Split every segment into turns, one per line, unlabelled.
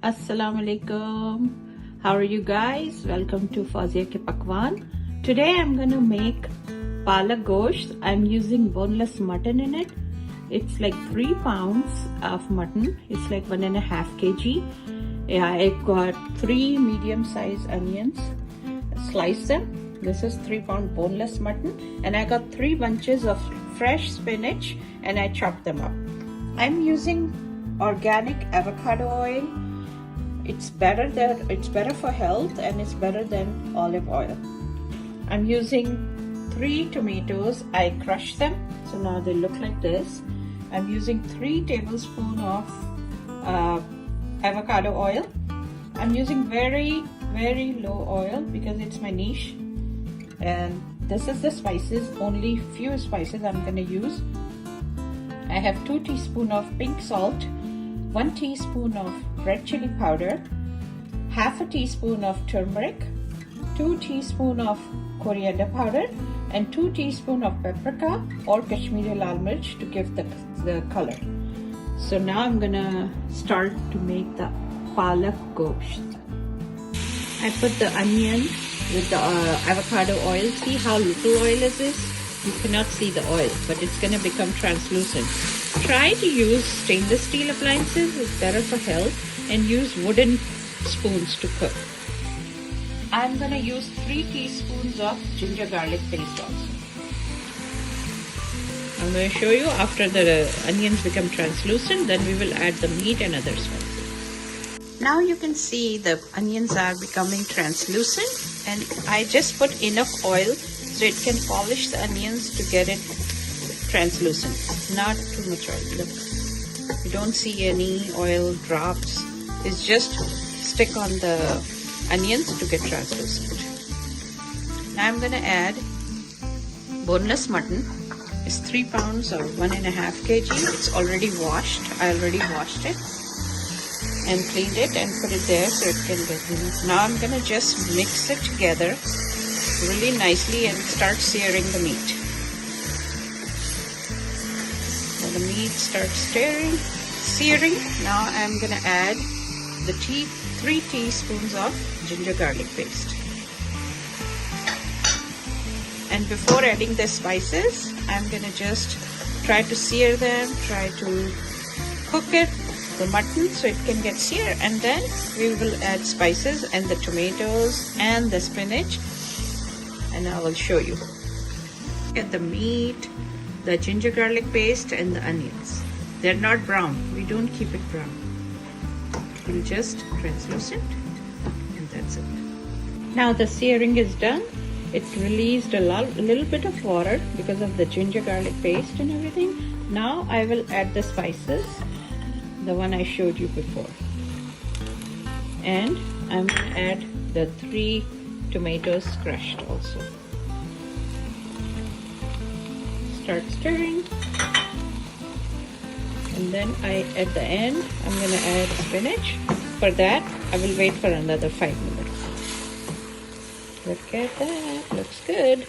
Assalamu alaikum. How are you guys? Welcome to Fauzia ke Pakwan. Today I'm gonna make Palak Gosht. I'm using boneless mutton in it. It's like 3 pounds of mutton. It's like 1.5 kg. Yeah, I got 3 medium-sized onions. Slice them. This is 3 pound boneless mutton, and I got 3 bunches of fresh spinach, and I chopped them up. I'm using organic avocado oil. It's better for health, and it's better than olive oil. I'm using 3 tomatoes. I crushed them, so now they look like this. I'm using 3 tablespoons of avocado oil. I'm using very low oil because it's my niche, and this is the spices. Only few spices I'm going to use. I have 2 teaspoons of pink salt, 1 teaspoon of red chili powder, half a teaspoon of turmeric, 2 teaspoons of coriander powder, and 2 teaspoons of paprika or Kashmiri lal mirch to give the color. So now I'm gonna start to make the Palak Gosht. I put the onion with the avocado oil. See how little oil is this? You cannot see the oil, but it's gonna become translucent. Try to use stainless steel appliances. It's better for health, and use wooden spoons to cook. I'm gonna use 3 teaspoons of ginger garlic paste also. I'm going to show you after the onions become translucent, then we will add the meat and other spices. Now you can see the onions are becoming translucent, and I just put enough oil so it can polish the onions to get it translucent. Not too much oil. Look, you don't see any oil drops. It's just stick on the onions to get translucent. Now I'm going to add boneless mutton. It's 3 pounds or 1.5 kg. It's already washed. I already washed it and cleaned it and put it there so it can get in. Now I'm going to just mix it together really nicely and start searing the meat. When the meat starts searing, now I'm going to add the 3 teaspoons of ginger garlic paste. And before adding the spices, I'm going to just try to sear them, try to cook it, the mutton, so it can get seared, and then we will add spices and the tomatoes and the spinach, and I will show you. Get the meat, the ginger garlic paste, and the onions. They're not brown. We don't keep it brown. We'll just translucent, and that's it. Now the searing is done. It's released a little bit of water because of the ginger garlic paste and everything. Now I will add the spices, the one I showed you before. And I'm going to add the 3 tomatoes crushed also. Start stirring. And then at the end, I'm going to add spinach. For that, I will wait for another 5 minutes. Look at that, looks good.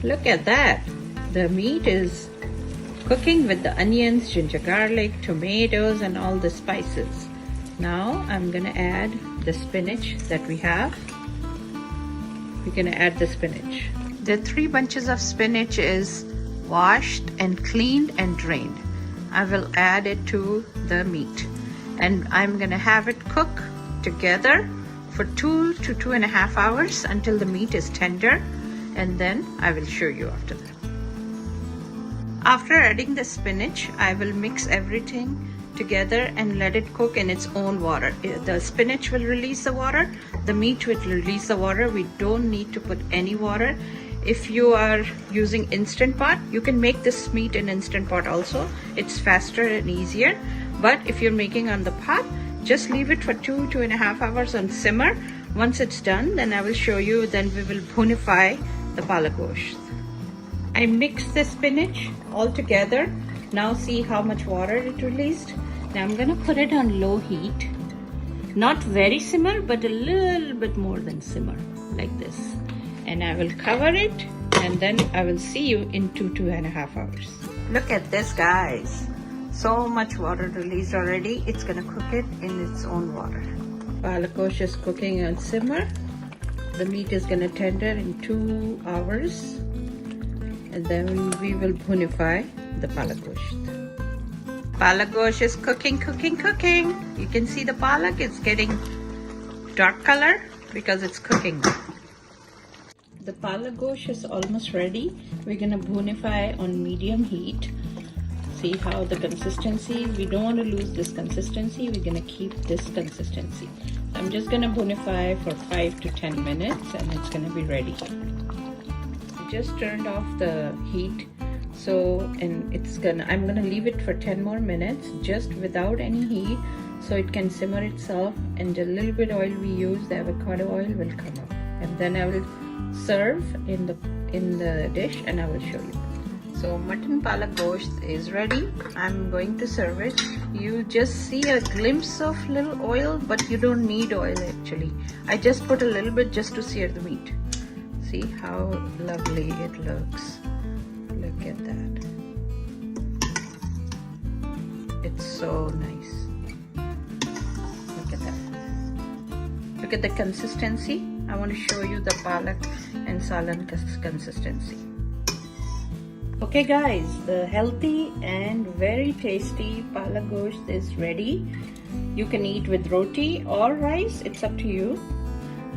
Look at that. The meat is cooking with the onions, ginger garlic, tomatoes, and all the spices. Now I'm gonna add the spinach that we have. We're gonna add the spinach. The 3 bunches of spinach is washed and cleaned and drained. I will add it to the meat. And I'm gonna have it cook together for 2 to 2.5 hours until the meat is tender, and then I will show you after that. After adding the spinach, I will mix everything together and let it cook in its own water. The spinach will release the water, the meat will release the water. We don't need to put any water. If you are using Instant Pot, you can make this meat in Instant Pot also. It's faster and easier. But if you're making on the pot, just leave it for 2.5 hours on simmer. Once it's done, then I will show you, then we will bonify the Palak Gosht. I mixed the spinach all together. Now see how much water it released. Now I'm gonna put it on low heat. Not very simmer, but a little bit more than simmer, like this. And I will cover it, and then I will see you in 2.5 hours. Look at this, guys. So much water released already. It's gonna cook it in its own water. Palak gosht is cooking on simmer. The meat is gonna tender in 2 hours, and then we will bhunify the palak gosht. Palak gosht is cooking. You can see the palak is getting dark color because it's cooking. The palak gosht is almost ready. We're gonna bhunify on medium heat. See how the consistency, we don't want to lose this consistency. We're gonna keep this consistency. I'm just gonna bhunify for 5 to 10 minutes and it's gonna be ready. Just turned off the heat, I'm gonna leave it for 10 more minutes just without any heat, so it can simmer itself, and the little bit oil we use, the avocado oil, will come up, and then I will serve in the dish and I will show you. So mutton palak gosht is ready. I'm going to serve it. You just see a glimpse of little oil, but you don't need oil actually. I just put a little bit just to sear the meat. See how lovely it looks. Look at that. It's so nice. Look at that. Look at the consistency. I want to show you the palak and salan consistency. Okay guys, the healthy and very tasty palak gosht is ready. You can eat with roti or rice, it's up to you.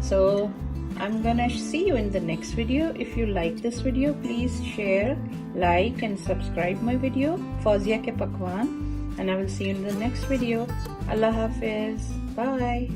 So I'm gonna see you in the next video. If you like this video, please share, like and subscribe my video, Fauzia ke Pakwan, and I will see you in the next video. Allah Hafiz. Bye.